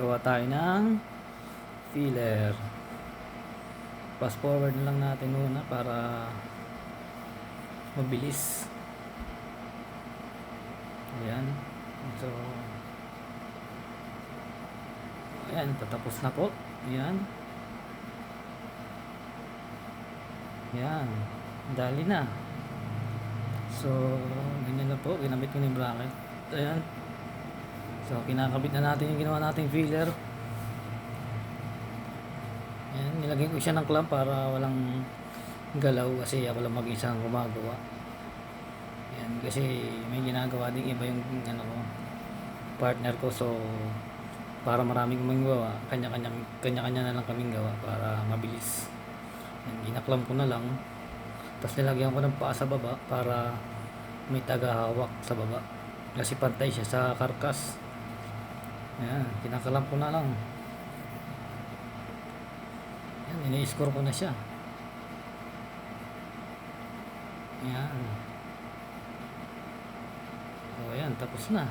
gagawa tayo ng filler. Fast forward na lang natin muna para mabilis. Ayan. So ayan, tatapos na po. Ayan. Ayan, dali na. So ganyan na po, ginamit ko na yung bracket. Ayan. So kinakabit na natin yung ginawa nating filler. Ayan, nilagyan ko siya ng clamp para walang galaw kasi ako lang mag-isa ang gumagawa. Ayan, kasi may ginagawa din iba yung partner ko, so para maraming magawa, kanya-kanya na lang kaming gawa para mabilis. Ayan, ginaklam ko na lang, tapos nilagyan ko ng paa sa baba para may tagahawak sa baba kasi pantay siya sa karkas. Ayan, kinakalam ko na lang. Ayan, ini-score ko na siya. Ayan. So ayan, tapos na.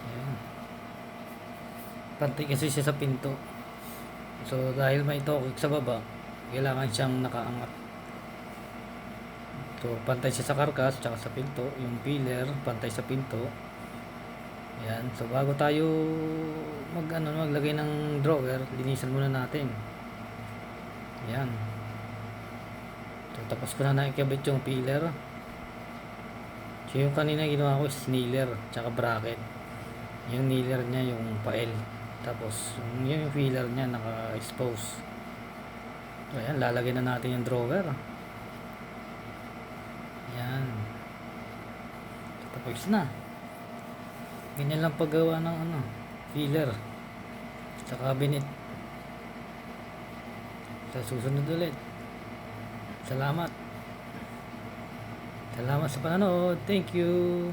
Ayan. Pantay kasi siya sa pinto. So dahil may tokik sa baba, kailangan siyang nakaangat. So pantay siya sa karkas tsaka sa pinto. Yung filler pantay sa pinto. Ayan. So bago tayo maglagay ng drawer, linisan muna natin. Ayan. So tapos ko na naikabit yung filler. So yung kanina ginawa ko is nailer tsaka bracket. Yung nailer niya yung pael, tapos yung filler niya naka-expose. So ayan, lalagyan na natin yung drawer. Ayan. Tapos na. Ganyan lang paggawa ng filler sa cabinet. Sa susunod ulit. Salamat sa panonood. Thank you.